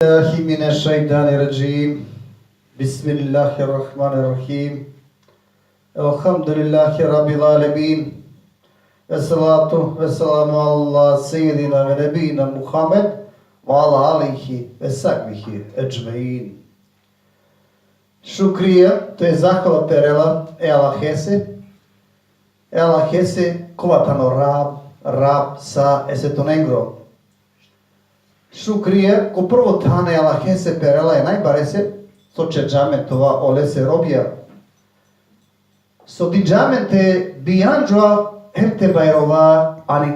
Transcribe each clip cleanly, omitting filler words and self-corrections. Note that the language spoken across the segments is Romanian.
الله من الشيطان الرجيم بسم الله الرحمن الرحيم الحمد لله رب العالمين والصلاة والسلام على سيدنا ونبينا محمد وعلى آله وصحبه أجمعين. Šukrija, to je zahvala perela ela hese kovatano rab sa esetonengro. Šukrije, ko prvo tane ela hese perela je najbarese, so će džametova olese robija. So di džamente bijanđoa hemte bajrova, ali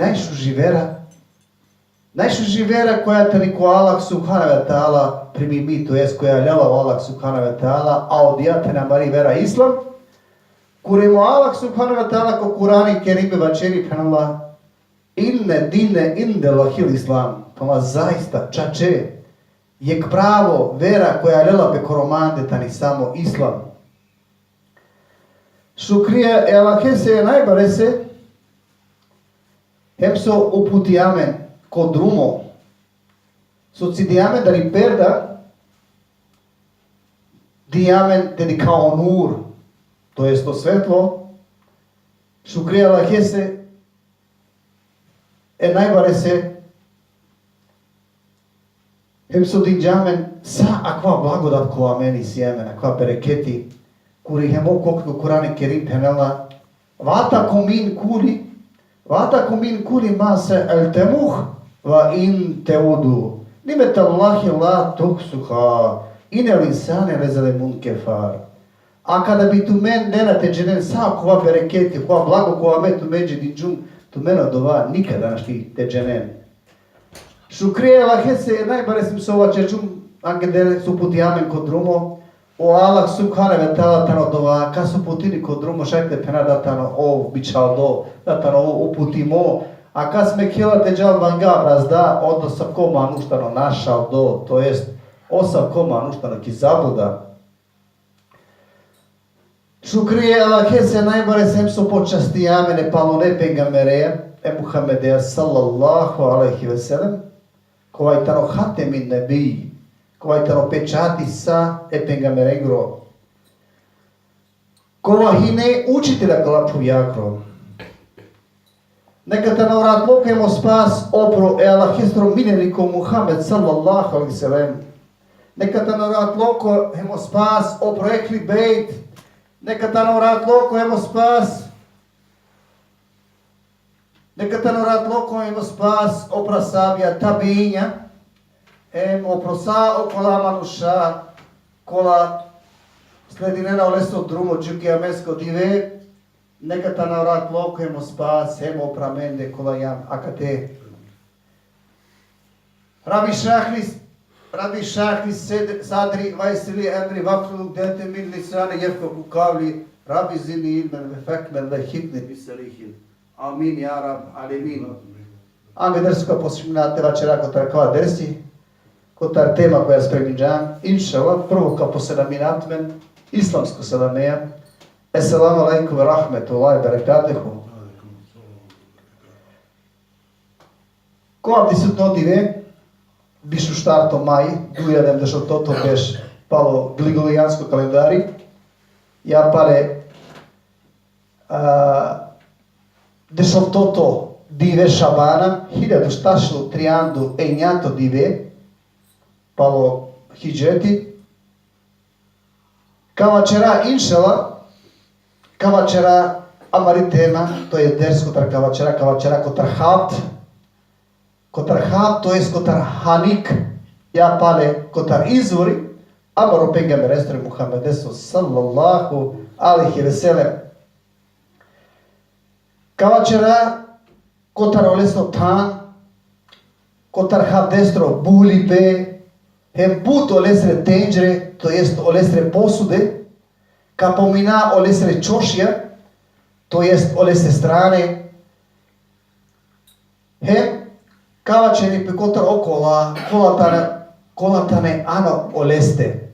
najšu živera koja te niko Allah subhanahu wa ta'ala primi mi, to jest koja ljela Allah subhanahu wa ta'ala, a odijate na mari vera islam, kuremo Allah subhanahu wa ta'ala ko Kurani kerime vačeri penala, inne dine inde lahil islam, pama zaista čače, je pravo vera koja ljela be koromande tani samo islam. Šukrija elahese je najbarese, hepso uputi amen kod drumo, so ci diamen da riperda, diamen te di kao nur, to jest to svetlo, šukrija elahese e najbarese, hepso di džamen sa akva blagodat kova meni sjemen, akva bereketi, kuri hemo kokno Kurani kerim penela, vata komin kuri mase el temuh, va in teudu, nimet Allahi la tuksuha, ine lisane rezale mun kefar. A kada bi tu men nenate dženen sa kova bereketi, kova blago kova me tu međe di džum, tu meno dova nikada našti te dženen. Šukrije lahese je najbare sim se ova čečum, angedele su puti amen kod drumo, o Allah subhanahu wa ta'ala tano dova, ka su putini kod drumo, šajte pena da tano ov bičal do, da tano uputimo, a kad sme kjela te džal vanga brazda, odno sam koma nuštano našao do, to jest osam koma nuštano ki zabuda. Šukrije lahese najbare sim se počasti amene palone pengamereje, Muhammedeja sallallahu alaihi ve sellem, ovaj tano hatemin nebiji, ovaj tano pečati sa epengamerengro, kova hine učitelja kalapu jakro. Neka tano rad lokemo spas opro elahestro mineliku Muhammed sallallahu alaihi ve sellem. Neka tano rad loko hemo spas opro ekli bejt. Neka tano rad loko hemo spas Neka tano rad loko hemo spas opra sabija tabinja. Opro sa okola manuša kola sledinena oleso drumo džukija mesko dive. Neka tano rad loko hemo spas hemo opra mende kola jam akate. Rabi šahli sadri vajsili emri vaklu dete min lisane jefko kukavli. Rabi zini ilmen vefekmen lehitne biselihil. Amin ya Rab, alemin. Ame dersuka poslimnate večera kotar kava dersi, kotar tema koja spremidžan, inšallah, prvo kao po 7 minatmen, islamsko 7 Assalamu alaikum wa rahmetullahi wa barakatuhu. Ko abdi su notive, bišu štarto maj, dujedem dešo toto beš palo gligolijansko kalendari, ja pale dešo toto dive šabana, 1430 enjato dive, palo hijđeti, kavačera inšala, kavačera amaritema, to je ders kotar kavačera kotar hat, to je kotar hanik, ja pale kotar izvori, amaro pengame restre Muhammedesu sallallahu alaihi ve sellem. Kavačera kotar olesno tan, kotar havdestro bulipe, hem but olesre tenđre, to jest olesre posude, kapomina olesre čošija, to jest olesre strane, hem kavačeri pe kotar okola, kolatane ano oleste.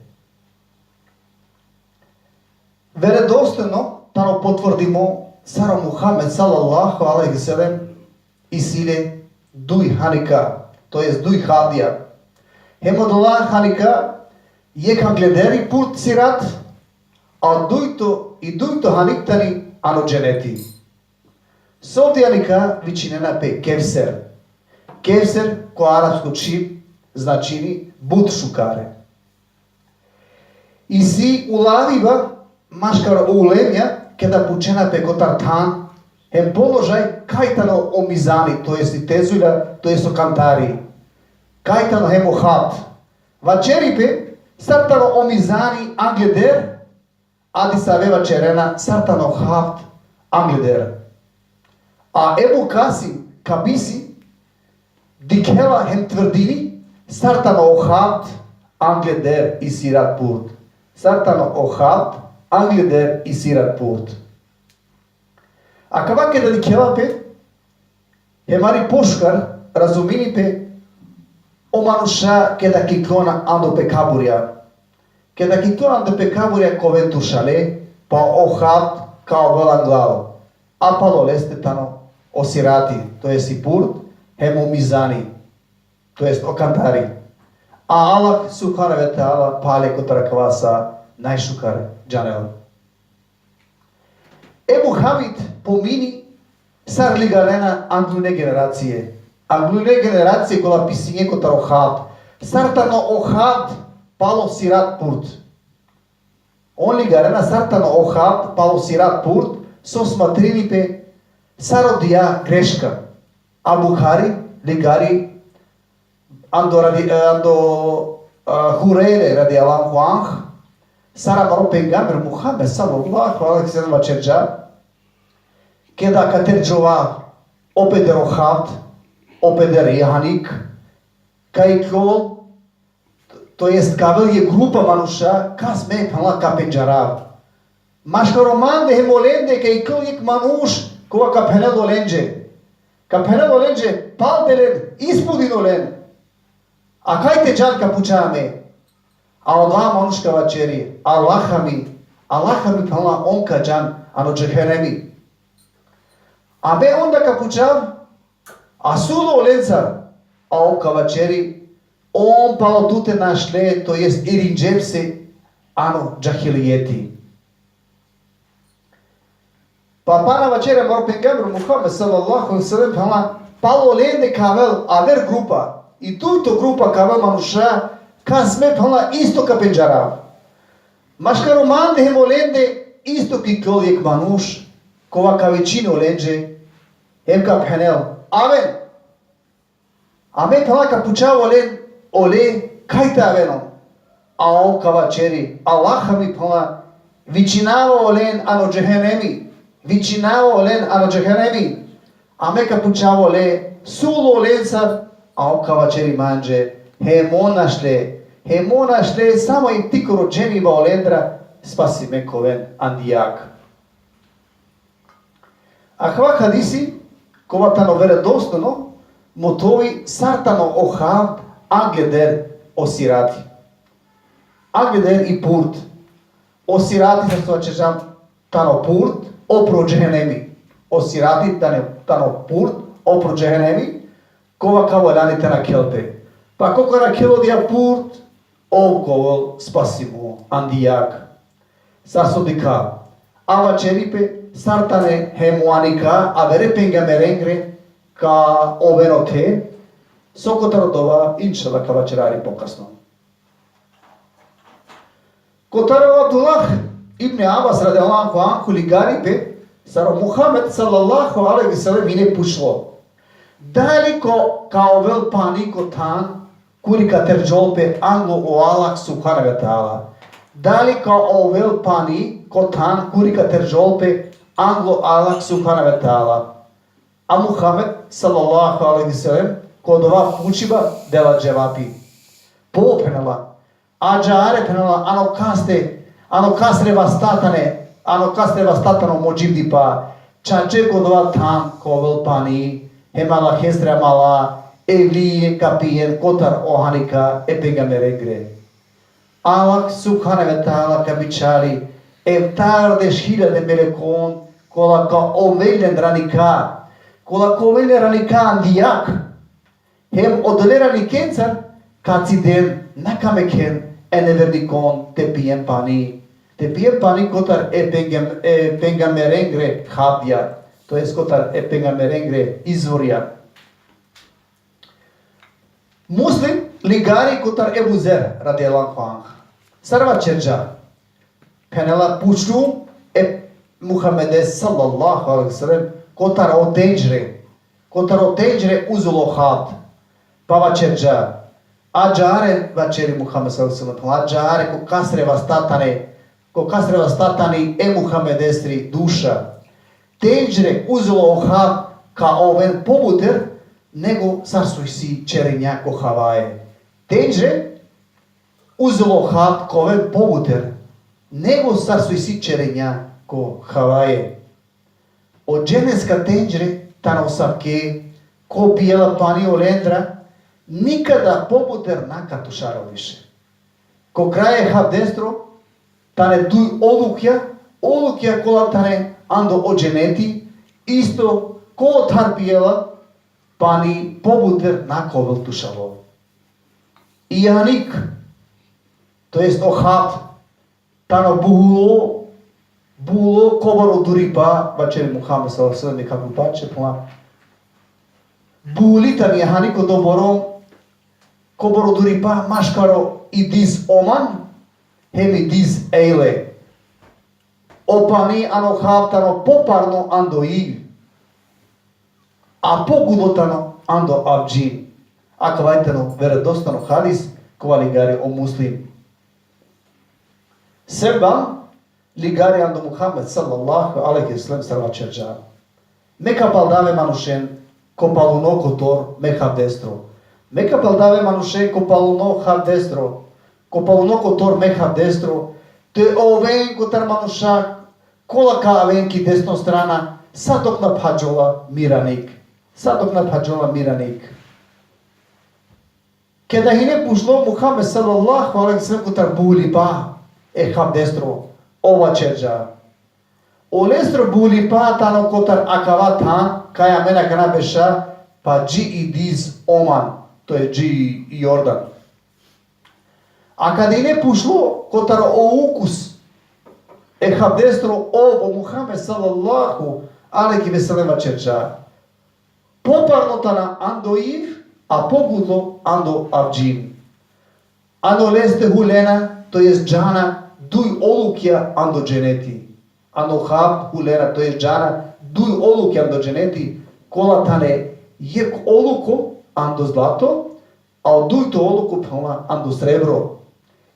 Veredostojno tano potvrdimo Saro Muhammed sallallahu alaihi ve sellem i sile duj hanika, to jest duj hadija. Hem odla hanika, jekam glederi put sirat, a duito haniktani anogeneti. Sovdijanika vičinena pe Kevser. Kevser, ko arapsko čip, značini but šukare. I si ulaviva, maškara ulemja, kada pučena pe kotartan, hem položaj kajtano o mizani, to jest i tezulja, to jest o kantari. Kajtano hem o hat. Vačeripe, sartano o mizani angleder, adi saveva čerena, sartano haft angleder. A Ebu Kasim, Kabisi, dikhela hem tvrdini, sartano o haft angleder i sirat put. Sartano o haft angleder i sirat put. A kavake da dikhela pe, hemari poškar, razumini pe, o manusha kada kikona ando pe kaburia. Kada kikona ando pe kaburia koventu šale, pa o haft kao velan glav. Apalo leste tano o sirati, to jest i purt, hem o mizani, to jest o kantari. A Allah subhanahu wa ta'ala pale kotara kvasa najšukar džanel. Ebu Hamid pomini sar ligarena anglune generacije. Anglune generacije kola pisinje kotara ohad. Sartano ohad palo sirat purt. On ligarena sartano ohad palo sirat purt, so smatrini pe sarodija greška. A Bukhari ligari ando Hurere radi Allahu anh, sara baro pejgamber Muhammed sallallahu alaihi wasallam čerđa, kada katerđova opeder ohat, opeder jahanik, kaj kol, to jest kavel je grupa manuša, kas me pala kapenđarav. Maška roman de hemolende kaj kol jek manuš, kova kapenel olenđe. Kapenel olenđe, pal delen, ispudin olen. A kaj te džanka pučame? A odva manuška vačeri, Allah mi pala onka džan, ano džeheremi. A be onda ka pučav, a sulo olencar, a onka vačeri, on palo tute našle, to jest irinđepse, ano džahilijeti. Pa pana vačera maro pejgamber Muhammed sallallahu alaihi wasallam palo lende kavel aver grupa. I tuto grupa kavel manuša kas me pala isto ka penđarav. Maška romande hemolende isto ki koljek manuš kova ka većine olenđe hem ka penel. Aven. A me pala ka pučao ole kajte avenom. A on ka vačeri Allah mi pala vičinavo olen ano džehenemi. Vičinavo olen ano džehenemi. A me ka pučao ole sulo olencar, a oka vačeri manđe, hemo našle, samo im tiko rođeni ba olendra, spasi me koven andijak. A hva hadisi, kova tano veredostojno, motovi sartano ohav, angleder osirati. Angleder i purt. Osirati sa svačežam tano purt, opro džehenemi. Osirati tano purt, opro džehenemi, kova kao ranite na kelpe. Pa koliko na kelodija purt, ovko spasimo andijak. Sasodika. Ava čeripe, sartane hemuanika, a vere penga merengre, ka ovenote, sokotarodova, inšala kava čerari pokasno. Kotaro Abdullah ibn Abbas radijallahu anhu ligaripe, saro Muhammed sallallahu alaihi wasallam ine pušlo. Daliko kao vel paniko tan, kurika terđolpe anglo o Allah subhanahu wa ta'ala. Daliko o vel paniko tan, kurika terđolpe anglo Allah subhanahu wa ta'ala. A Muhammed sallallahu alaihi wasallam kod ova pučiba dela dževapi. Po penala, a džare penala, ano kasre vastatano mođivdi pa, čanče kod ova tan ko vel pani, hemala hestra mala, evli kapijen, kotar ohanika, epengameregre. Allah subhanahu wa ta'ala kabičari, evtardes hiljade melekon, kola ka omeljen ranika, kola ka omeljen ranika andijak, hem odolera nikencar, Kaciden nakameken eneverdikon te pijem pani. Te pijem pani kotar pengamerengre habja, to jest kotar pengamerengre izvorja. Muslim ligari kotar Ebu Zer radijallahu anhu. Sarva čerđa. Penela pučnu Muhammede sallallahu alaihi sallam kotar otenđre uzulo hab. Pava čerđa. Ađare vačeri Muhammed sallallahu alaihi sallam. Ađare ko kasreva statani Muhammedestri duša. Tenđre uzulo hab ka oven pobuter nego sarsuj si čerenja ko havaje. Tenđre uzulo hab ka oven pobuter nego sarsuj si čerenja ko havaje. Od dženeska tenđre tano sapke ko bijela pani olendra nikada pobuter naka tušaro više. Ko kraje hab destro tane tu olukja kola tane ando ođeneti, isto ko tar bijela, pani pobuter na kovel tušalo. I janik, to jest ohab, tano bulo kobaro duripa, vačeri Muhammed sallallahu alaihi sallam kako pače plan. Buli tan jahaniko doboro, kobaro duripa, maškaro i diz oman, hemi diz eile. Opani ano haptano poparno ando iv. A pogudotano ando avđin. A kvajtano veredostano hadis kova ligari o muslim. Sebam ligari ando Muhammed sallallahu alaihi sallam sarva čerđa. Meka paldave manušen ko paluno kotor mehab destro. Meka paldave manušen ko paluno hab destro. Ko paluno kotor mehab destro. Te oven kotar manušak kola ka avenki desno strana sadok na padžola miranik. Kada hine pušlo Muhammed sallallahu alaihi sallam kotar buli pa hab destro ova čerđa. O lestro buli pa tano kotar akava tan kaja mena kana beša pa dži i diz oman. To je dži i Jordan. A kada hine pušlo kotar o ukus hab destro ovo Muhammed sallallahu alaihi sallam čerđa. Poparno tana ando iv, a pogudlo ando avđin. Ano leste hulena, to jest džana, duj olukja ando dženeti. Ano hab hulena, to jest džana, duj olukja ando dženeti, kola tane jek oluko ando zlato, a duj to oluko pala ando srebro.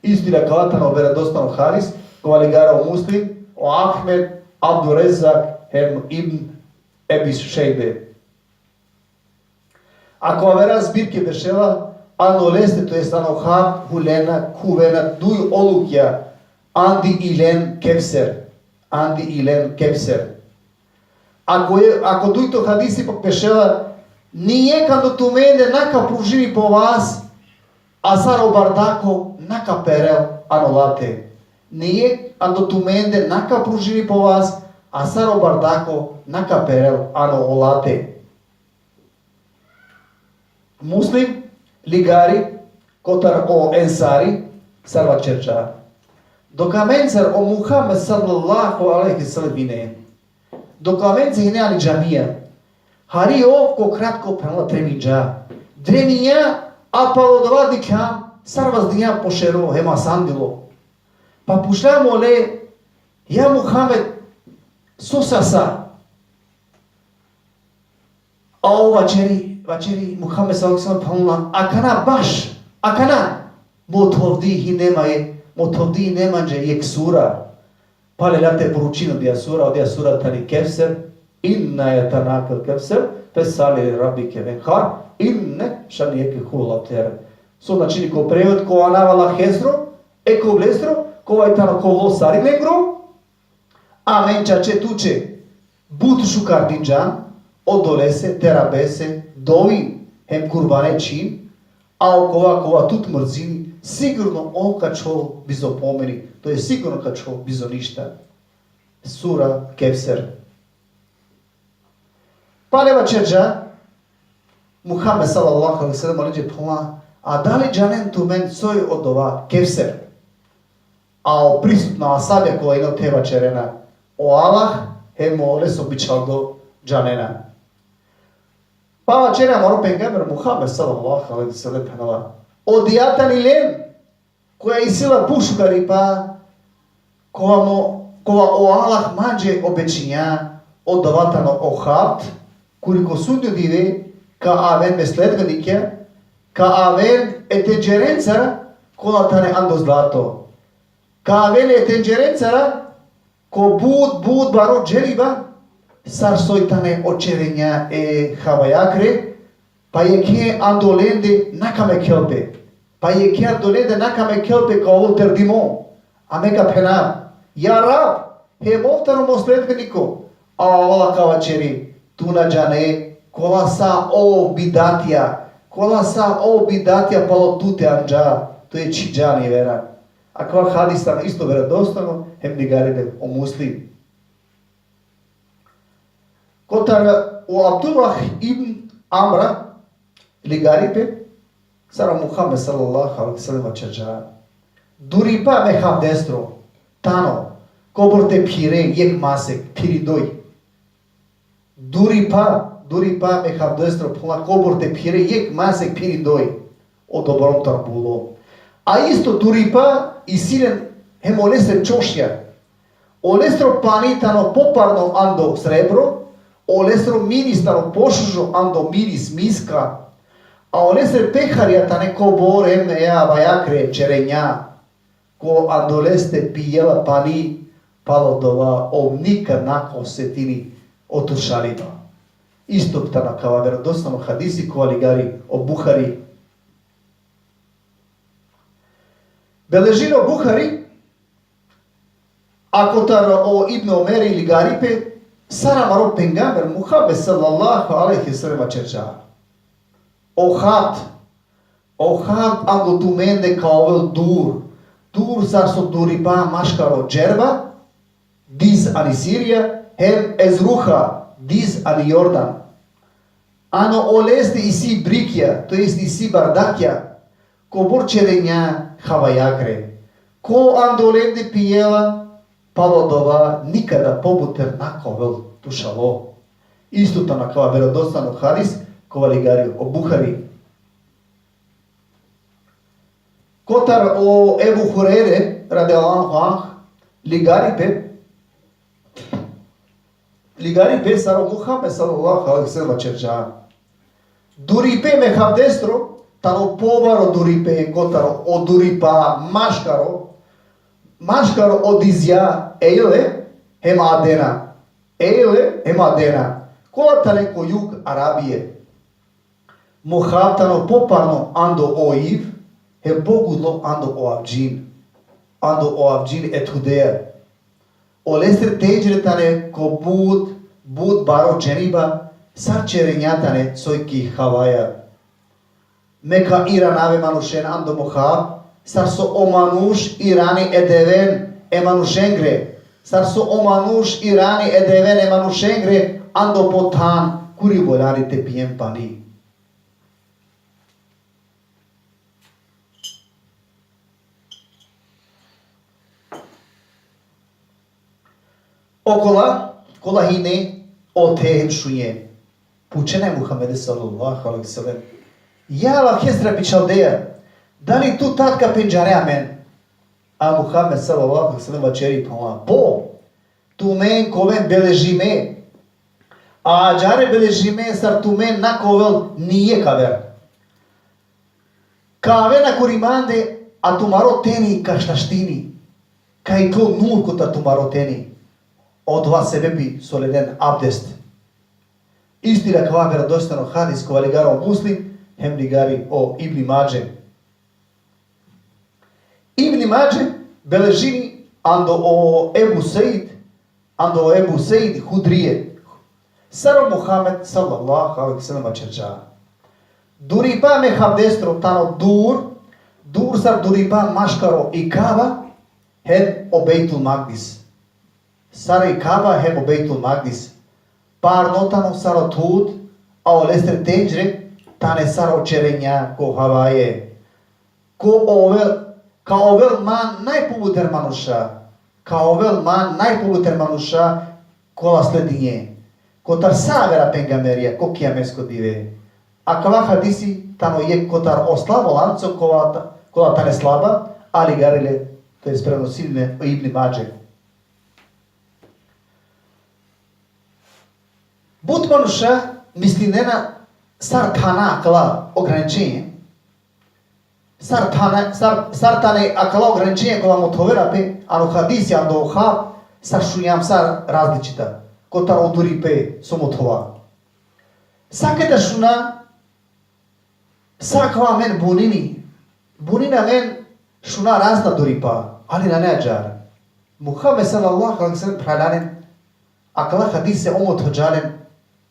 Istina kalatano verodostano hadis, kova ligara o muslim, o Ahmed, Abdurezak, ibn Ebis Šejbe. Ako vera zbirke bešela, ano leste, to jest ano hab, hulena, kuvena, duj olukja, andi ilen kevser. Ako duj to hadisi bešela, nije kando tu mene naka pružini po vas, a saro bardako naka perel ano late. Nije kando tu mene naka pružini po vas, a saro bardako naka perel ano olate. Muslim ligari kotar o ensari sarva čerča. Dokamencar o Muhammed sallallahu alaihi sallam vine. Dokamencar hine ali džamija. Hari ovko kratko prala treminđa. Dreminja apalo dovadi kam sarva zdinja pošero hema sandilo. Pa pušljamo le ja Muhammed susasa. A ova vačeri Muhammed sallallahu alaihi sallam akana motovdi nemanđe jek sura. Pale late poručino odija sura tani kevser, inna je tanakal kevser, pesali rabike venhar, inne šanijeke hulater. So načini ko prevod ko anavala hezro, ko blestro, ko vajtano ko losari negro, a menča če tuče, but šukar dinđan, odolese, terabese, dovi, hem kurbane čin, a okova tut mrzini, sigurno oka čo bizo pomeni, to je sigurno ka čo bizo ništa. Sura Kevser. Paleva čerđa, Muhammed sallallahu alaihi sallam ređe pala, A da li džanen tu men soj odova kevser? A o prisutna asabja koja ino teva čerena. O Allah he mole so bičal do džanena. Pa čerena moro pengamer Muhammed sallallahu alaihi sallam penala. O dijatan ilen koja isila pušukari pa kova o Allah manđe obećinja odavatano o hapt kuriko sudnju dive ka aven me sledbenike ka aven etenđerenca kola tane ando zlato. Ka aven etenđerencara ko bud baro džeriba sar soj tane očerenja havajakre pa je ke andolende nakame kelpe. Pa je ke andolende nakame kelpe ka ovo terdimo. A meka penam. Ja rab, he moltano mo sledbeniko. A ola kavačeri, tu na džane, kola sa o bidatija palo tute anđa, to je čiđani vera. A kva hadistan isto verodostojno, hem ligaride o muslim. Kotar o Abdullah ibn Amra, ligaripe, sara Muhammed sallallahu alaihi sallam čađa. Duripa me ham destro, tano, koborte pire, jek masek, piridoj. Duripa me ham destro, pula koborte pire, jek masek, piridoj. O dobrom tarbulo. A isto duripa i silen hem olestre čošja. Olestro panitano poparno ando srebro, olestro ministano pošužo ando miris miska, a olestre peharja tane kobor hem ea vajakre čerenja. Ko andoleste pijela pani palodova nikad nakon setini otušarima. Istog tana kao verodostojno hadisi ko aligari o Buhari. Beležino Buhari, ako tar o Ibn Omer ili Garipe, sara maro pengamer Muhammed sallallahu alaihi sallam čerča. O hat ando tu mende kao vel dur sar so duripa maškaro džerba, diz ani Sirija, hem ezruha, diz ani Jordan. Ano oleste isi brikja, to jest isi bardakja, ko borčerenja havajakre. Ko andolende pijela, palodova, nikada pobuter nakovel tušalo. Isto to na kao verodostano hadis, ko valigari o Buhari. Kotar o Ebu Hurere, radijallahu anh, ligaripe saro Muhammed sallallahu alaihi sallam čerča. Duripe me ham destro, tano povaro duripe, kotaro o duripa maškaro od izja, eile hem adena. Kolatane ko jug Arabije. Muhamtano poparno ando oiv, hem pogudlo ando o avđin et hudeja. O lestre teđre tane ko bud baro dženiba, sar čerenjatane sojki havaja. Meka iranave manušen ando mohav, sar so omanuš irani edeven emanušengre. Sar so omanuš irani edeven emanušengre ando potan kuri volari te pijem pani. Kola hine o tehem šunje. Pučene Muhammede sallallahu alaihi sallam. Ja la hestra pičaldeja. Da li tu tatka penđarea men? A Muhammed sallallahu alaihi sallam čeri pala. Po, tu men koven beležime. A džare beležime sar tu men nakovel nije kaver. Kave na kurimande a tumaro teni kaštaštini. Kaj to nur kota tumaro teni. Od vas sebebi soleden abdest. Istina kva verodostojno hadis kova ligara o muslim, hem ligari o Ibn Mađe. Ibn Mađe beležini ando o Ebu Seid Hudrije. Saro Muhammed sallallahu alaihi sallam čerča. Duripa me habdestro tano dur sar duripa maškaro i kava, hem o Bejtul Magdis. Sara i kaba hem o Bejtul Magdis. Par notano saro tud, a o lestre tenđre, tane saro čerenja ko havaje. Ca ovel man najpovuter manusha. Ca ovel man najpovuter manusha kola sledinje. Kotar savera pengameria, ko kiamesko dive. A kava hadisi tamo je kotar oslabo lanco kola tane slaba, ali garile, to je prenosilne Ibn Mađe. Bud manuša misli ne na sartana akala ograničenje. Sartane akala ograničenje kola motovera pe, ano hadisi ando ha, saršunjam sar različita. Kotar oduri pe somotova. Saketa šuna, sakva men bunini. Bunina men šuna razna duripa, ali na neđar. Muhammed sallallahu alaihi sallam pralanen, akala hadise omothođalen,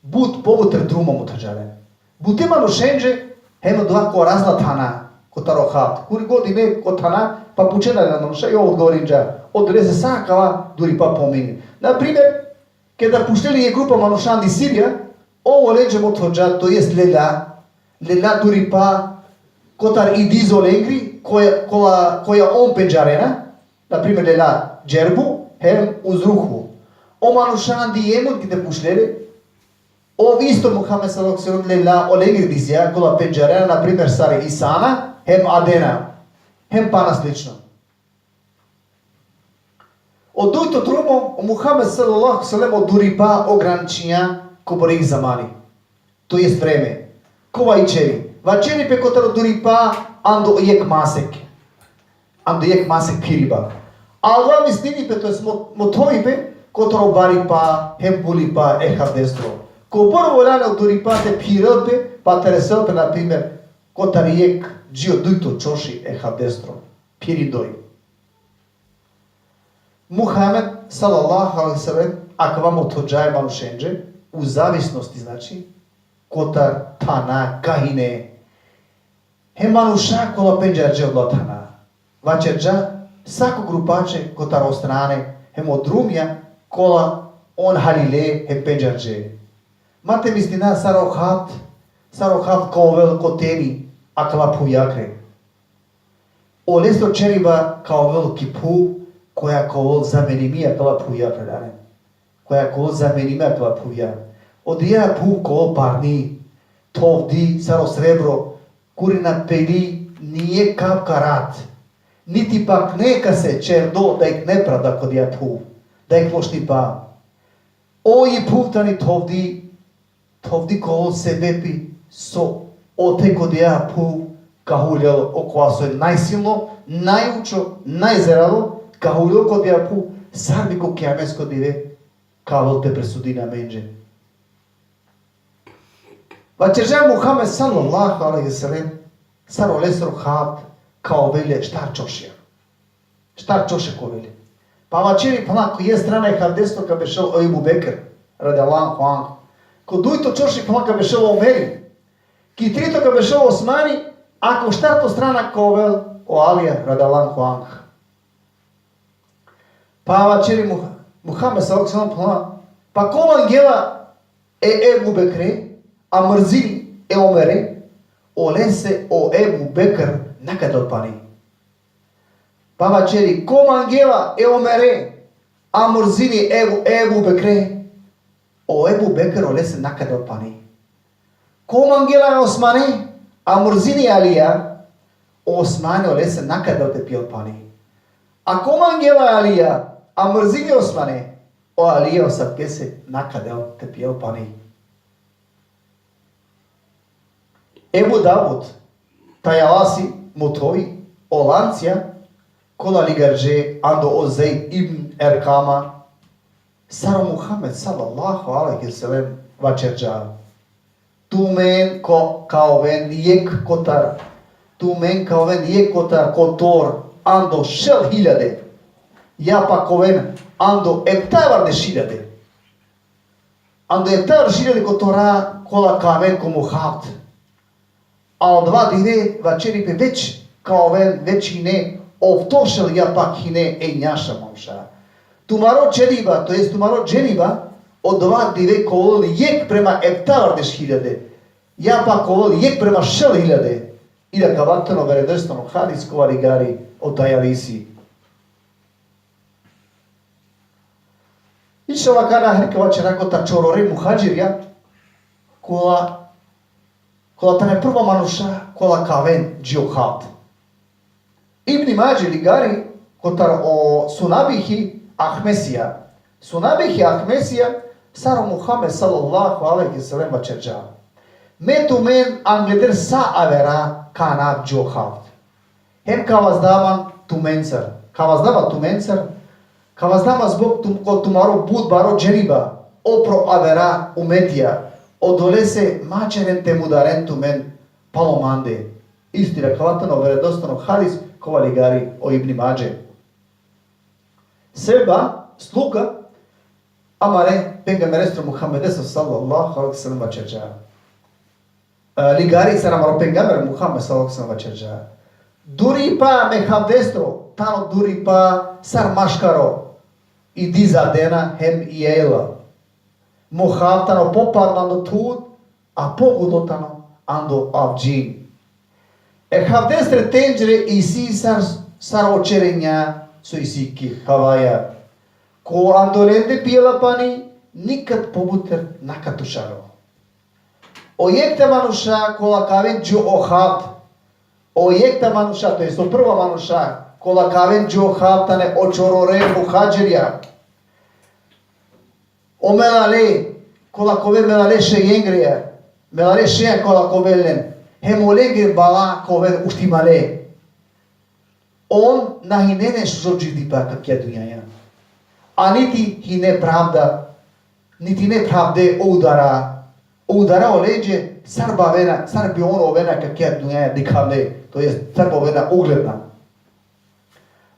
bud povuter drumom othođalen. Bute manušenđe, heno dva ko razna tana, kotaro hat. Kuri godine kotana, pa pučena na manuša i ovo odgovorinđa. Odreze sakava duripa pomini. Naprimjer, kada pušteli je grupa manušan di Sirija, ovo leđem othođa, to jest lela duripa, kotar i dizo lengri, koja on penđarena, naprimjer lela džerbu, hem uzruhu. O manušan di jemun kite pušteli, o isto Muhammed sallallahu alaihi sallam lela olengri dizija, kola penđarena, naprimjer sari isana, hem adena, hem pana slično. Od dujto trumo, Muhammed sallallahu alaihi sallam od duripa ograničenja ko borih zamani. To jest vreme. Ko vajčeri. Vajčeri pe kotar od duripa ando jek masek. Ando jek masek piriba. Allah mislini pe to jest motovi pe kotar od baripa, hem bulipa, ehav destro. Ko bor volane od duripa te pirel pe, pa teresel pe, na primer, kotar jek džio dujto čoši ehav destro. Piridoj. Muhammed sallallahu alaihi sallam, ako vam othođaje manušenđe, u zavisnosti, znači, kotar tana, kahine, he manuša kola penđarđe od tana. Vačerđa, sako grupače kotar ostrane, he modrumja kola on halile, he penđarđe. Mate mislina sarohat kovel koteni, akla pujakre. Olesto čeriba kao veliki pu, koja kol zamenimija kala puja predane. Koja kol zamenimija kala puja. Odija pu kol parni, tovdi, saro srebro, kurina peli, nije kapka rat. Niti pak neka se čerdo da ih ne pravda kod ja pu, da ih mošti pa. Oji puftani tovdi kol se vepi so, ote kod ja pu kahuljalo okvaso je najsilno, najučo, najzeralo, kahuljo kod ja pu, sarbi ko kiames kod dive, kavel te presudi na menđe. Vačerža Muhammed sallallahu alaihi sallam, saro lesro hat, kao velje štar čošija. Štar čoše ko velje. Pa vačeri plako je strana je hardestro ka bešel o Ebu Bekr, radi Allahu anhu. Ko dujto čoši plaka bešel o Omeri, ki trito ka bešel o Osmani, ako štar to strana ko vel o Alija, radi Allahu anhu. Pa vačeri Muhammed sallallahu alaihi sallam, pa kol angela Ebu Bekre, a mrzili Omere, olese o Ebu Bekr nekad odpani. Pa vačeri, kom angela Omere, a mrzili Ebu Bekre, o Ebu Bekr olese nekad odpani. Kom angela Osmane, a mrzili Alija, o Osmane olese nekad odpani. A kom angela Alija, a mrzili Osmane, o Alija osapkese nekad odpani. Ebu Davud, Tajalasi, Mutovi, Olancija, kola ligarže ando o Zeid ibn Erkama, saro Muhammed sallallahu alaihi sallam vačerđa. Tu men kao ven jek kotar, kotor ando šel hiljade, ja pa koven ando eptavarde šiljade. Ando eptavar šiljade kotora kola kaven komu hat. A od dva dire vačeri pe već kao ven već hine ovtošel ja pak hine njaša momša. Tumaro čeriba, to jest tumaro džeriba, od dva dire kovoli jek prema eptavardeš hiljade. Ja pak kovoli jek prema šel hiljade. Ida kavatano verodostojno hadis kova ligari o tajalisi. Inshallah kana hrikava će nakota čorore muhađirja kola tane prva manuša kola kaven džiohat. Ibn Mađe ligari kotar o sunabihi ahmesija. Sunabihi ahmesija saro Muhammed sallallahu alaihi sallam vačerđa. Metu men angleder sa avera kana džiohat. Hem kavazdavan tumencar. Kavazdavan tumencar. Kavazdavan zbog tumaro bud baro džeriba. Opro avera umetija. Odolese mačeren temudaren tumen palomande. Istina kavatano verodostojno hadis kova ligari o Ibn Mađe. Seba, sluga, amare pengamerestro Muhammed sallallahu alaihi sallam vačerđa. Ligari saramaro pengamer Muhammed sallallahu alaihi sallam vačerđa. Duri pa mehavdestro, tano duri pa sar maškaro i dizadena hem i ela. Mohavtano poparlando tud, a pogudotano ando avđin. Havdestre tenđere i si sar očerenja su i siki havaja. Ko andolende pijela pani, nikad pobuter nakatušaro. Ojekta manuša kola kaven džo ohav. Ojekta manuša, to je to prva manuša, kola kaven džo ohav tane očorore muhađirja. O melale, kola kovel melale še jengrija, melale še kola kovelen, hemolegir bala kovel uštimale. On na hinene šužođi pa kak je dunjaja. A niti hi nepravda, niti nepravde udara o leđe, sar bi ono ovena kak je dunjaja dikavle, to je sar ovena ugledna.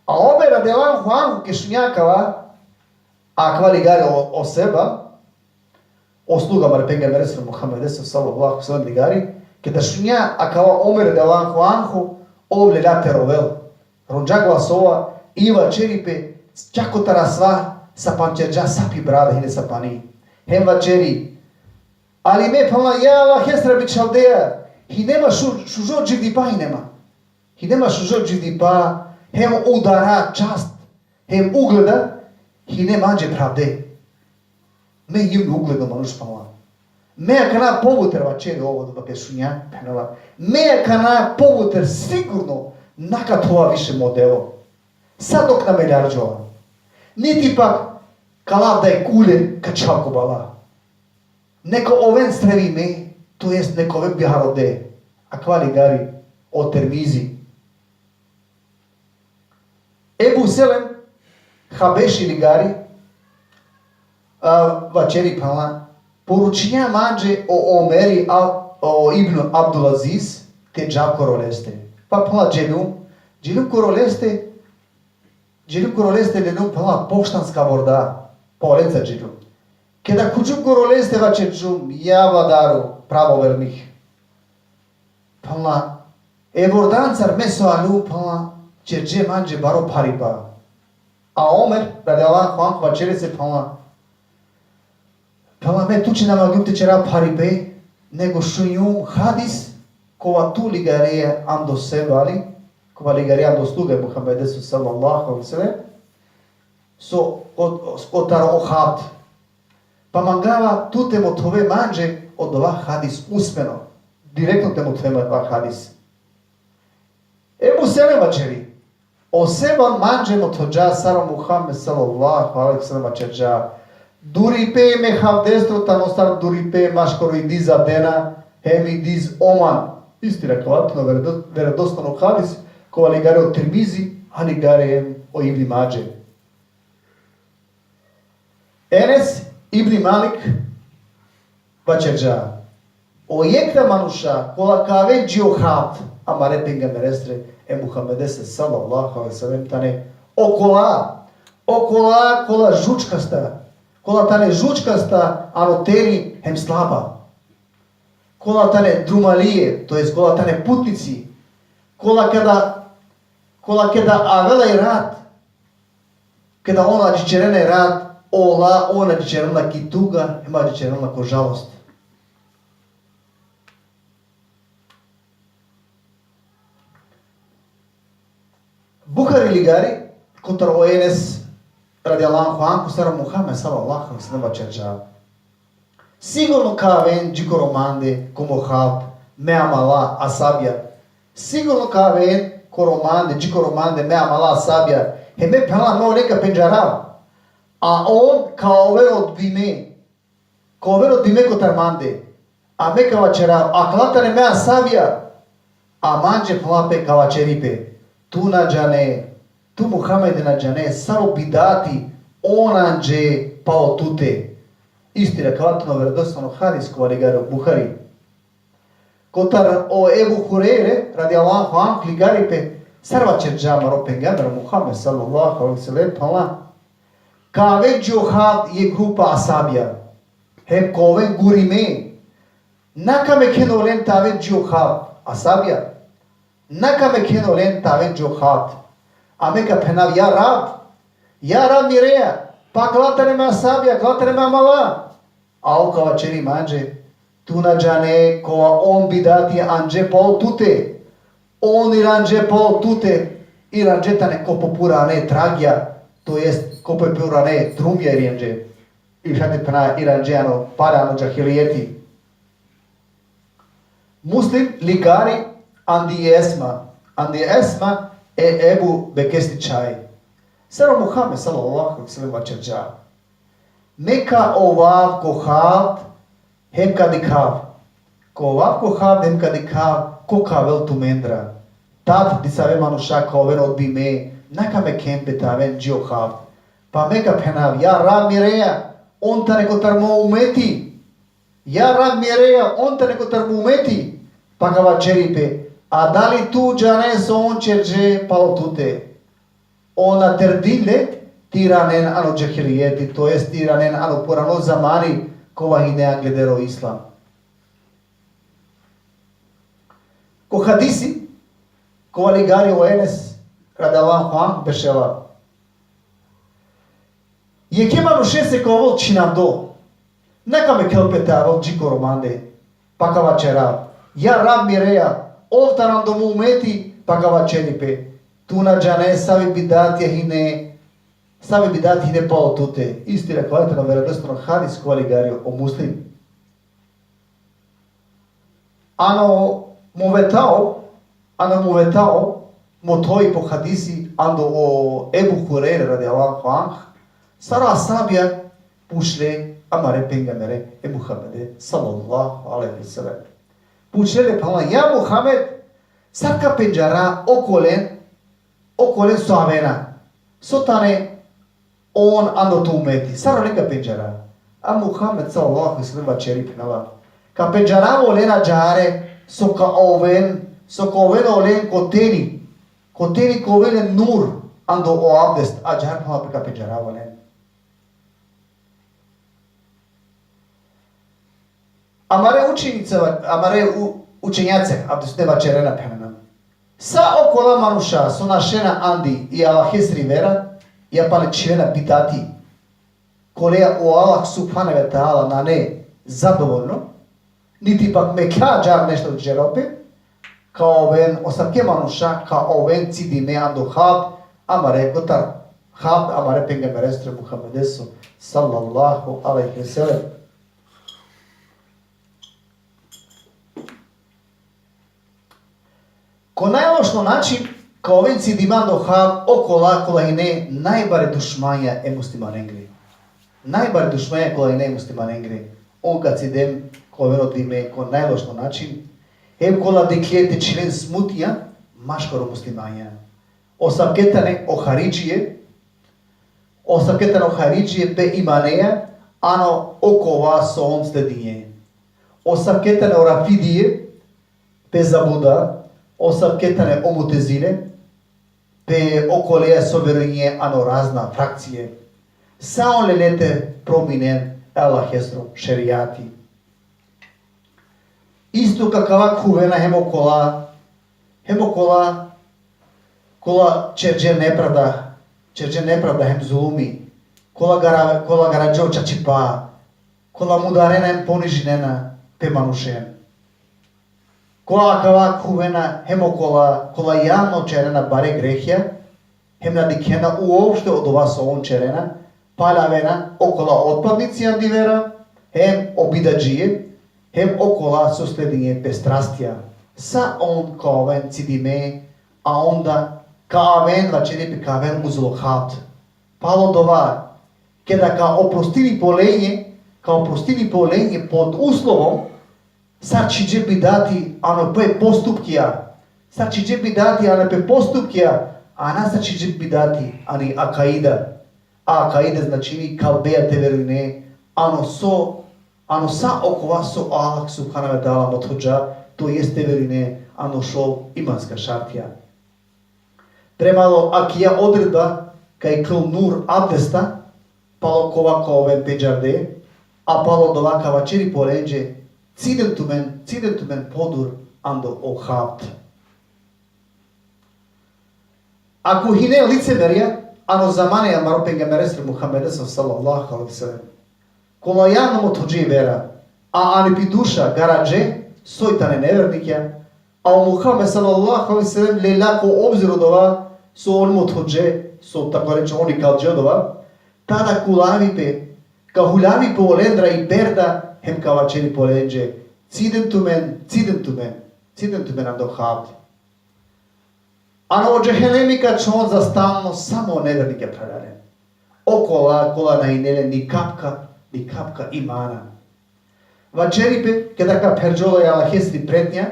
A ome radijallahu anhu kešunjakava, a kvali gari o seba, o slugama repenge meresu Muhammed sallallahu sallam ligari, kada šunja, a kao ome radijallahu anhu, ovle laterovel, ronđagva sova, iva čeripe, čakotara sva, sa pančerđa sapi brada hine sa pani. Hem vačeri. Ali me pala, ja Allah hesra bi čaldeja, hi nema šužo dživdi pa hi nema. Hi nema šužo dživdi pa, hem udara čast, hem ugleda, hi nema anđe pravde. Me jim ugledno manuš pala. Me kana povuter vačeri ovo da bake šunja, penala. Me kana povuter sigurno nakatova više modelo. Sad dok na meljarđova. Niti pak kalav da je kulje kačalko bala. Neko oven strevi me, to jest neko oven biharode. A kvali gari o termizi. Ebu Selem, Habeši ligari, vačeri pala, poručinja manđe o Omeri, o Ibn Abdulaziz, te džako roleste. Pa pala dželum koroleste lenum pala poštanska vorda, polenca dželum. Kada kuđum koroleste vače džum, ja vladaru pravovernih. Pala, vordancar meso alu pala, čerđe manđe baro paripa. A Omer, radijallahu anhu vačere se pala me tuči nama ljubte čera paripe, nego šunju hadis, kova tu ligareje ando sebali, kova ligareje ando sluge Muhammed sallallahu alaihi sallam, so otaro ohat. Pa mangava tu temo tove manđe od ova hadis usmeno. Direktno temo tove ova hadis. Ebu Selem vačeri. O seban manđemo tođa saro Muhammed sallallahu alaihi sallam vačerđa. Duripe me havdestro tanostar duripe maškoro i diz adena, hemi diz oman. Istina kvatno verodostojno hadis, kova ligare o Tirmizi, a ligare o Ibn Mađe. Enes Ibn Malik vačerđa. O jekta manuša, kola kave džiohat, amare penga merestre, Muhammed sallallahu alaihi sallam tane, okola kola žučkasta, kola tane žučkasta, anoteri hem slaba. Kola tane drumalije, to jest kola tane putnici, kola kada avelaj rad, kada ona džičerene rad, ona džičerena kituga, ima džičerena ko žalost. Bukhari ligari, contra o Enes, radiallahu anhu, sara Muhammed sallallahu alaihi wasallam cerja. Sigurno ka ven de coromande como rap, me amala a sábia. Sigurno ka ven coromande, de coromande, me amala a sábia. He me pela no neka penjara. A on ka overo dime, ka overo dime kotarmande. A me kavachera, a klatane me a sábia. A manje plape kavacheripe. Tu na jane, tu Muhammed na jane, samo bidati onanje pao tute. Istina, kvatno vjerodostojno hadijsko ligari u Buhari. Kotar o Ebu Hureyre, radi Allahu anhu, ligari pe sarva čerđama ropengamera Muhammed sallallahu alaihi sallam pala. Ka veđo had je grupa asabija. Hem koven gurime. Naka me keno len ta veđo had asabija. Naka me keno len ta veđo had. A me ka penav ya rab mireja. Pa klatane me asabija, klatane me amala. A o kava čeri manđe, tu nađane kova on bi dati anđe pol tute. On iranđe pol tute. Iranđe tane ko popura ne tragja, to jest ko popura ne trumja iranđe. I šate pena iranđe ano parano džahilijeti. Muslim ligari andi esma e Ebu Bekesti čaj. Sara Muhammed sallallahu alaihi sallam čerđa. Meka ovav kohad hem kadikav. Ko ovav kohad hem kadikav ko kavel tu mendra. Tad disave manusha koven odbime naka me kempe taven džiohav. Pa meka penav ya rab mireja on ta neko tarmo umeti. Ya rab mireja on ta neko tarmo umeti. Pa kava čeripe. A da li tu džane so on čerđe pao tute. Ona terdile tiranen ano džahilijeti, to jest tiranen ano porano zamani kova hinea gledero islam. Ko hadisi, kova ligari o Enes, radiallahu anhu, bešela. Je kemanu šese ko vol činam do. Neka me kelpeta vol džiko romande, pa kava čera. Ja rab mireja, ovta nam domu umeti, pa kava čelipe. Tu na džane savi bidati hine pao tute. Istina kvalitetno vjerodostojno hadijsko ligario o muslim. Ano mu vetao motoi po hadisi ando o Ebu Hureyre radi Allahu anhu. Sara asabija pušle amare pengamere e Muhammede sallallahu alaihi sallam. Pušle pala ja Muhammed sarka penjara okolen suavena. Sotane on ando tu umeti. Sara neka penjara. A Muhammed sallallahu alaihi sallam čeri penala. Ka penjara olena džare so ka oven olen koteni kovene nur ando o abdest a džar pala ka penjara olen. Amare učenjace abdesteva čerena penana. Sa okola manuša su našena andi i Allah rivera i apane čivena pitati koleja o Allah subhanahu wa ta'ala na ne zadovoljno, niti pak me ka džar nešto džerope, kao oven osake manuša, kao oven cidi me ando hab, amare gotar hab, amare pengamerestre Muhammedesu sallallahu alaihi wa sallam. Ko najlošno način, kao ovenci dimando hav okola kolahine najbare dušmanja e musliman engre. Najbare dušmanja kolahine e musliman engre. On kad si dem koloveno dime ko najlošno način, hem kola deklijete čilen smutija, maškoro muslimanja. Osapketane o Haridžije pe imaneja, ano okova so on sledinje. Osapketane o Rafidije pe zabuda, osapketane o Mutezile, pe okoleja soverenje ano razna frakcije. Sao lelete prominen Allah jestro šerijati. Isto kakava kuvena kola čerđe nepravda hem zulumi, kola garađo čačipa, kola mudarena hem ponižinena pe manušen. Kola kava kuvena kola javno čerena bare grehja, hem nadikena uopšte od ova sončerena, paljavena okola otpadnici andivera, hem obidađije, hem okola sosledinje pestrastja. Sa on kaven cidime, a onda kaven vačeripe kaven uzlohat. Palo dova, kada ka oprostili polenje pod uslovom, sad će bi dati ano pe postupkija, a nas će bi dati ani akaida. A akaida znači kalbeja te verujne, ano sa okova so Allah subhanahu wa ta'ala mothođa, to jeste verujne, ano šo imanska šartija. Premalo akija odredba, kaj kl nur abdesta, palo kova koven peđarde, a palo dovaka vačeri polenđe, cidentumen podur ando ohapt. Ako hine licemerja, ano zamane amaro pengameresre Muhammeda sallallahu alaihi sallam, kola javno mothođe vera, a anipi duša garađe, sojtane nevernikja, a u Muhammed sallallahu alaihi sallam lelako obziru dova, so on mothođe, so tako reče oni kalđe dova, tada ka hulavi po olendra i perda, hem ka vačeri polenđe, cidentumen ando hapt. Ano džehenemika čon za stalno samo nevernike prelane. Kola na inele ni kapka imana. Vačeripe, kada ka perđola jala hesri pretnja,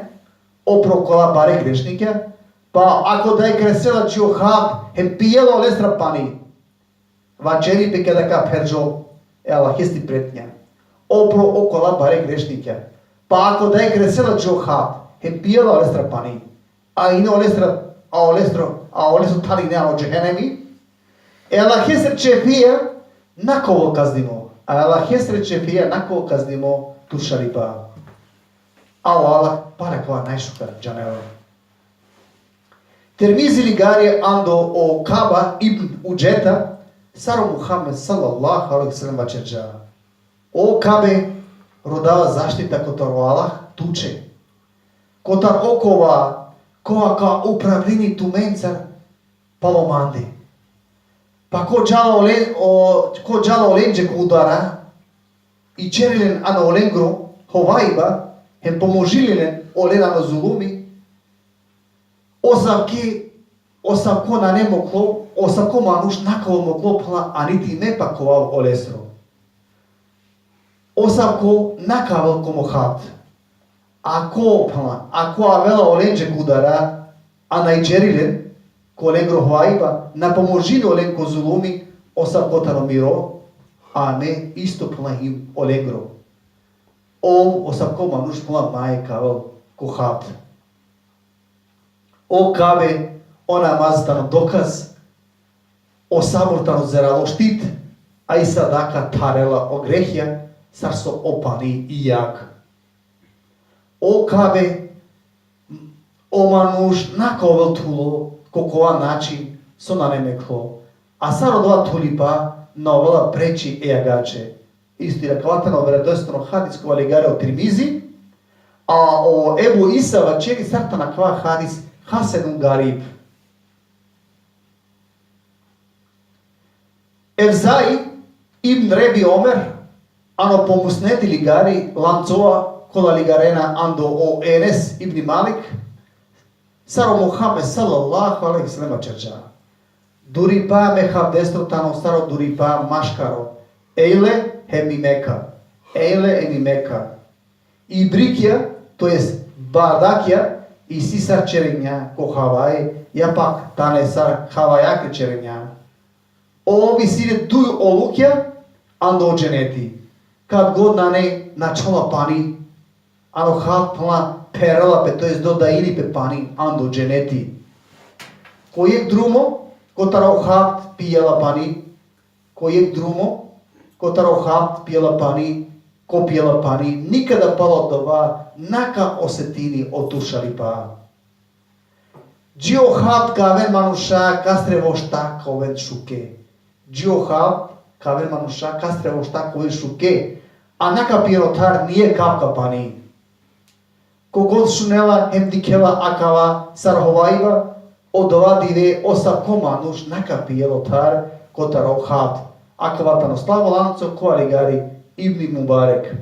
opro kola bare grešnike, pa ako daj kresela čio hap, hem pijelo lestra pani. Vačeripe, kada ka perđo jala hesri pretnja, opro okola bare grešnike, pa ako daj kresela čio hap, hem pijelo lestra pani. A ino lestra a ole su tali neano džehenemi, ela hesre čefija nakovo kaznimo, a ela hesre čefija nakovo kaznimo tušaripa. Allah parakva najšukar džaneva. Termizi ligari ando o Kaba ibn Uđeta, saro Muhammed sallallahu alaihi sallam vačerđa. O Kabe rodava zaštita kotar Allah tuče, kotar okova koga ka upravljini tumencar palomande. Pa ko džala olenđe ko udara i čerilen ano olengro hovajba, hem pomožililen olen ano zulumi, osavko na nemoklo, osavko manuš nakavo moklo pla, a niti ne pakoval olesro. Osavko nakaval komohat. Ako avela olenđe kudara, a najčerilen, ko olengro hovajba, na pomožili olenko zulumi, osavko tano miro, a ne isto pla im olengro. Osavko manuš pla maje kaval kohat. O Kabe, ona mazatano dokaz, o samurtano zeralo štit, a i sadaka tarela o grehja, sar so opani i jak. O Kabe, o manuš nakovel tulo, kokova način so na nemeklo, a sarodova tulipa novela preći eagače. Isto je kvatano vredostano hadijsko aligare o Tirmizi, a o Ebu Isa vačeri sartana kva hadis Hasenun Garib. Evzai ibn Rebi Omer, ano pomusneti ligari lancova kola ligarena ando o Enes ibn Malik, saro Muhammed sallallahu alaihi sallam čerča. Duripa meha destrotano saro duripa maškaro, eile hemimeka. I brikja, to jest bardakja, i sisar čerenja ko Havaj, japak tane sar Havajake čerenja. Ovi sire duju olukja, ando dženeti. Kad god na ne načola pani, ano hat pla perela pe, to jest dodaili pe pani, ando dženeti. Kojeg drumo, ko taro hat pijela pani, ko pijela pani, nikada pala doba, naka osetini otušali pa. Džio hat kaven manuša kastre vošta koven šuke. A naka pirotar nije kapka pani. Kogod šunela hem dikela akava sarhovaiva, o dovadire o să comanus na capielotar cotaro hat. Acavatan slavolanco coaligari Ibn Mubarak.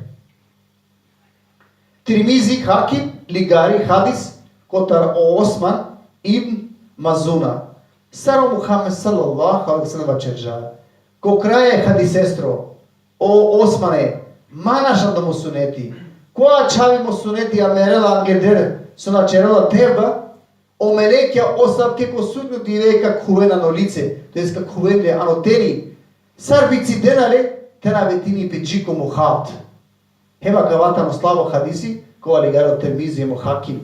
Tirmizi Hakim ligari hadis kotar Osman Ibn Mazuna. Saro Muhammed sallallahu alaihi wasallam cerja. Ko kraje hadisestro o Osmane manashan do musuneti. Ko achavi musuneti amerela angeder suna cerela teba o melekja osam ke ko sudnu direka kuvena no lice. To jest ka kuvenle anoteni Sarbici denale tenavetini pe džiku muhat. Heva gavatano slavo hadisi ko aligaro termizi muhakim.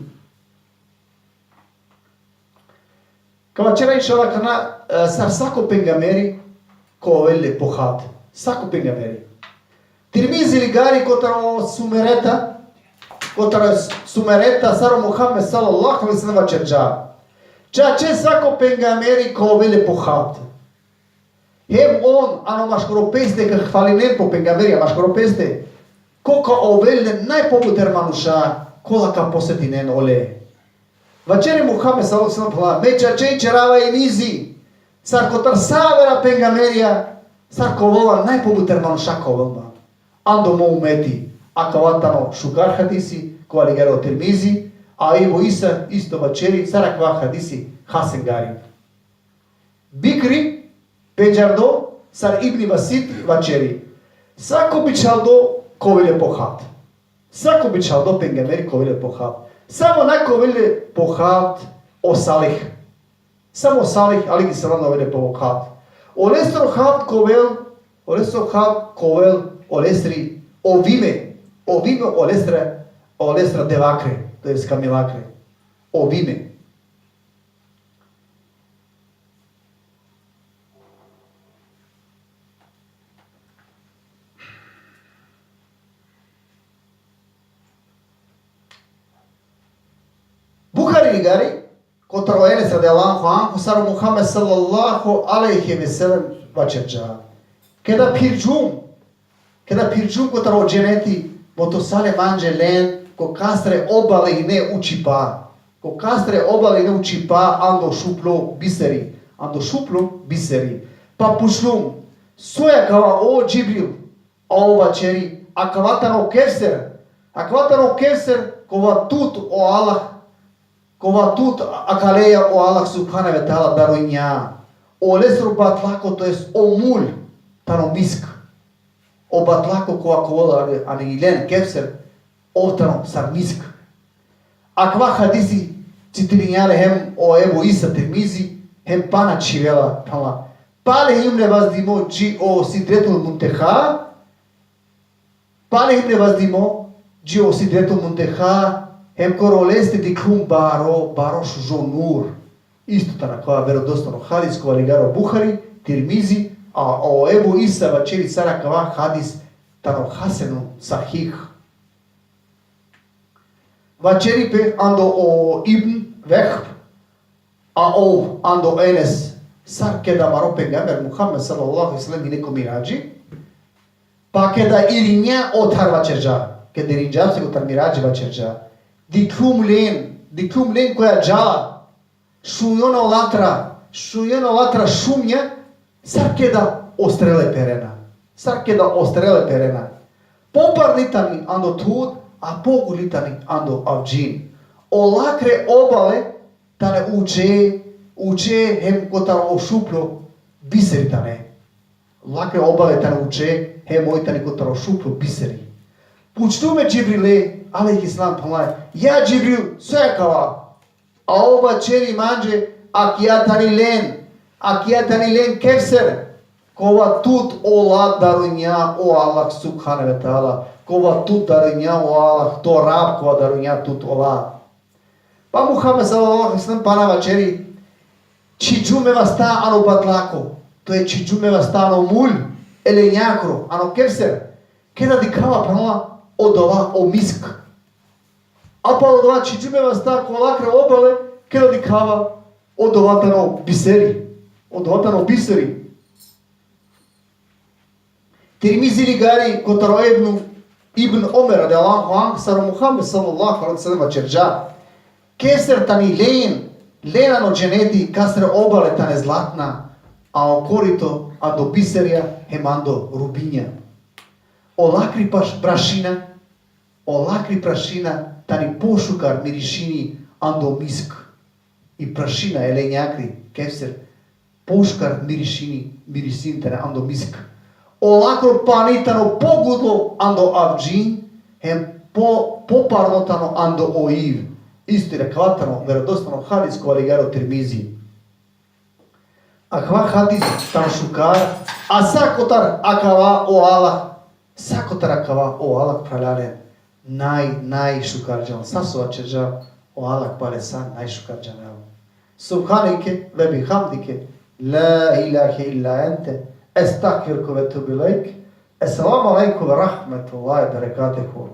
Kao čera išala kana sar sako pengameri ko velle pohat. Sako pengameri. Termizi ligari kotaro sumereta saro Muhammed sallallahu alaihi wasallam cerja. Ceea ce sako pengameri ko velle pohat. Hem on ano maškoropeste că faliment po pengameria maškoropeste koka ovelle najpobuter manusha kola ka posetinen ole. Vacere Muhammed sallallahu alaihi wasallam mecha cei cerava inizi sar kotar savera pengameria sar kovola najpobuter manusha kovolma. Ando mo umeti akavatano shukar hadisi ko aligaro termizi a evo isa isto vaceri sarakva hadisi hasengari. Bikri Penjardo sar Ibn Vasit vaceri. Sako bichaldo kovile pohat. Sako bichaldo pengameri kovile pohat. Samo na kovile pohat o Salih. Samo Salih alaihi salam kovile pohat. Olestro hat kovel olestri ovime olestra devakre, to jest kamilakre. Ovime. Bukhari ligari contra o Enes radiallahu anhu sar Muhammed sallallahu alaihi wasallam vacerja. Kada pirjum contra o geneti motosale mange len ko kastre obale ne ucipa. Ko kastre obale ne ucipa ando šuplo biseri. Pa pušlum soja kava o Džibril a o vaceri akavatano kevser kova tut o Allah kova tut akaleja o Allah subhanahu wa ta'ala daroinja. O lesru batlako, to jest o mul, tano misk. O batlako kova kovola anilen kevser, o tano sar misk. Akva hadisi citirinjale hem o Ebu Isa Tirmizi, hem pana čivela tala. Pale himne vazdimo ji o sidretul munteha, hem koroleste di klum baroš žonur. Isto ta koja verodostojno hadis koja ligaro Buhari, Tirmizi, a o Ebu Isa vaceri sara kava hadis tano hasenu sahih. Vaceri pe ando o Ibn Vehb, a o ando Enes sar keda maro pengamer Muhammed sallallahu alaihi wasallam ineko mirađi, pa keda irinja otar vacerja, keda irinja se otar mirađi vacerja. Di klum len koja džala, šujona latra šumnja, sar keda ostrele perena. Popar litani ando tud, a pogu litani ando avđin. Olakre obale tane uče hem kotar o šuplo biseri tane. Lakre obale tane uče hem oj tane kotar o šuplo biseri. Pučtume Džibrile, alaihi salam pamlaj, ja Džibril svekava, a oba čeri manđe akijatani len kevser, kova tut ola darunja o Allah subhanahu wa ta'ala, kova tut darunja o Allah, to rab kova darunja tut ola. Pa Muhammed sallallahu alaihi wasallam pana večeri, čiđumeva sta ano batlako, to je čiđumeva sta ano mul, elenjakro, ano kevser, keda dikava panola odova o misk. A pa odova čiđumeva sta kolakre obale, keda dikava odovatano biseri. Tirmizi ligari kotaro ibn Omer radiallahu anhu saro Muhammed sallallahu alaihi wasallam vacerja. Keser tani len Lenano dženeti kasre obale tane zlatna, a o korito a do biserja hemando rubinja. O lakri prašina tani pošukar mirišini ando misk. I prašina elenjakri kefser pošukar mirisin tane ando misk. O lakro panitano pogudlo ando avđin hem poparnotano ando oiv. Isto je kvatano, verodostano hadijsko aligaro termizi. Akva hadis tam šukar, a sakotar akava o Allah pralale naj šukar džan. Sasova čeđa o Allah pale san naj šukar džan. Subhanike ve bihamdike la ilahe illa ente estakfirku ve tubu ilaik. Esselamu alaikum ve rahmetullahi ve berekatuhu.